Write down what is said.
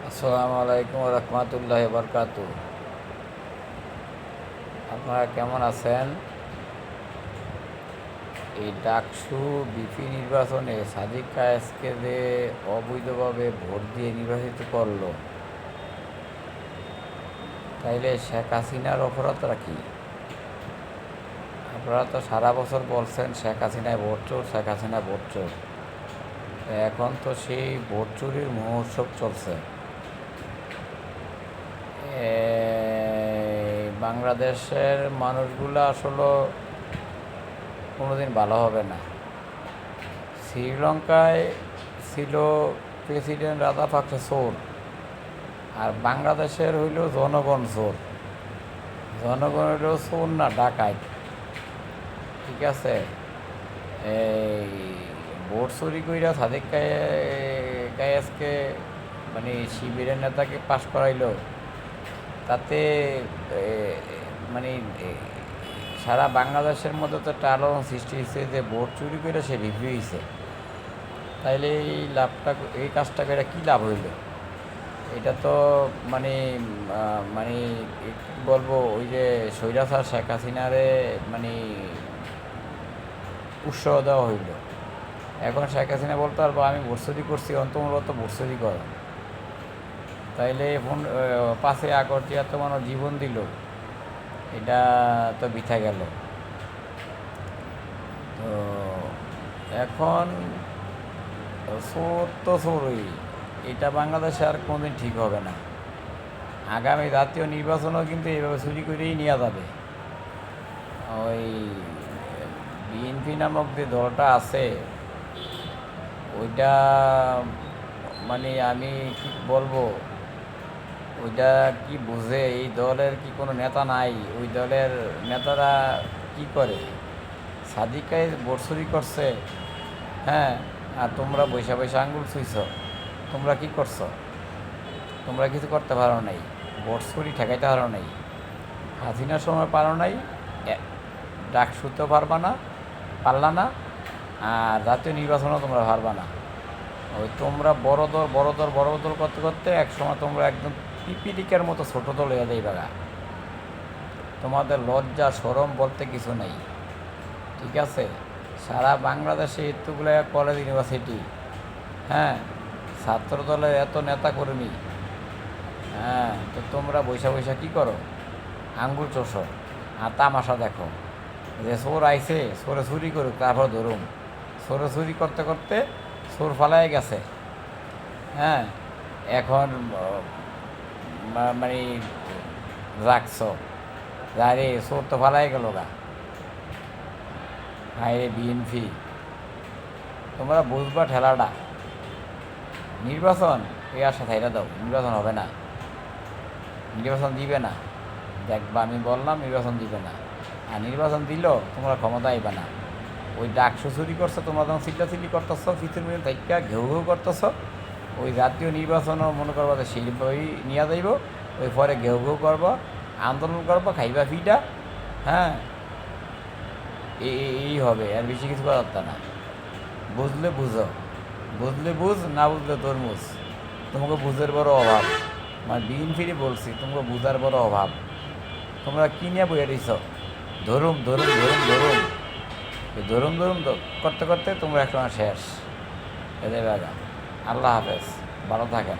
আসসালামু আলাইকুম রহমতুল্লাহ বরকাতু। আপনারা কেমন আছেন? এই ডাকসু বিপি নির্বাচনে সাদিক কায়েসকে যে অবৈধভাবে ভোট দিয়ে নির্বাচিত করলো, তাইলে শেখ হাসিনার অপরাধটা কি? আপনারা তো সারা বছর বলছেন শেখ হাসিনায় ভোট চোর, শেখ হাসিনা ভোট চোর। এখন তো সেই ভোট চুরির মহোৎসব চলছে। বাংলাদেশের মানুষগুলো আসলে কোনোদিন ভালো হবে না। শ্রীলঙ্কায় ছিল প্রেসিডেন্ট রাজাপাকসে চোর, আর বাংলাদেশের হইল জনগণ চোর। জনগণ হইল চোর না ডাকাত, ঠিক আছে? এই ভোট চুরি কইরা সাদেক কায়েসকে মানে শিবিরের নেতাকে পাশ করাইলো, তাতে মানে সারা বাংলাদেশের মধ্যে তো একটা আলোড়ন সৃষ্টি হয়েছে যে ভোট চুরি করে সে ভিপি হয়েছে। তাইলে এই লাভটা, এই কাজটা করে কী লাভ হইল? এটা তো মানে মানে কি বলবো, ওই যে স্বৈরাচার শেখ হাসিনারে মানে উৎসাহ দেওয়া হইল। এখন শেখ হাসিনা বলতে পারবো আমি ভোট চুরি করছি, অন্তমূলত ভোট চুরি করো। তাইলে 5ই আগস্ট এত মানুষ জীবন দিল, এটা তো বৃথা গেল। তো এখন চোর তো চোরই, এটা বাংলাদেশে আর কোনোদিন ঠিক হবে না। আগামী জাতীয় নির্বাচনও কিন্তু এইভাবে চুরি করেই নেওয়া যাবে। ওই বিএনপি নামক যে দলটা আছে, ওইটা মানে আমি কি বলবো, ওইটা কি বুঝে? এই দলের কি কোনো নেতা নাই? ওই দলের নেতারা কি করে? সাদিকায় ভোট চুরি করছে, হ্যাঁ, আর তোমরা বৈশা বৈশা আঙ্গুল ছুঁইছ। তোমরা কি করছো? তোমরা কিছু করতে পারো নাই, ভোট চুরি ঠেকাইতে পারো নাই, হাসিনার সময় পারো নাই, ডাক শুতেও পারবা না, পারলা না, আর জাতীয় নির্বাচনও তোমরা পারবা না। ওই তোমরা বড় দল করতে করতে একসময় তোমরা একদম পিপিলিকার মতো ছোটো দল হয়ে যাইবা। তোমাদের লজ্জা শরম বলতে কিছু নেই, ঠিক আছে? সারা বাংলাদেশে এতগুলো কলেজ ইউনিভার্সিটি, হ্যাঁ, ছাত্র দলের এত নেতাকর্মী, হ্যাঁ, তো তোমরা বৈশা বৈশা কী করো? আঙ্গুল চষো আর তামাশা দেখো যে চোর আইছে, চোরে চুরি করুক, তারপর ধরুম। চোরে চুরি করতে করতে চোর ফালাই গেছে, হ্যাঁ, এখন মানে রাখছ রে চোর তো ফালাই গেল গা। হায় রে বিএনপি, তোমরা বুঝবা ঠেলাটা। নির্বাচন এই আশা থাইরা দাও, নির্বাচন হবে না, নির্বাচন দিবে না। দেখবা আমি বললাম নির্বাচন দিবে না, আর নির্বাচন দিল তোমরা ক্ষমতা আইবে না। ওই ডাকসু চুরি করছো, তোমরা যখন চিল্লাচিল্লি করতেছ, ফিচুর মিলে থাইকা ঘেউ ঘেউ করতেছ, ওই জাতীয় নির্বাচনও মনে করবা যে শিল্পই নিয়ে যাইব, ওই পরে ঘেউ ঘেউ করবো, আন্দোলন করবো, খাইবা ফিটা, হ্যাঁ, এই হবে, আর বেশি কিছু করা যাচ্ছে না। বুঝলে বুঝো, বুঝলে বুঝ, না বুঝলে তরমুজ। তোমাকে বুঝের বড় অভাব, মানে বিএনপিরই বলছি, তোমাকে বুঝার বড় অভাব। তোমরা কী নিয়ে বইয়ে দিছ? ধরুম ধরুম ধরুম ধরুম, এই ধরুম ধরুম করতে করতে তোমরা একটা শেষ। এদের আল্লাহ হাফেজ, ভালো থাকেন।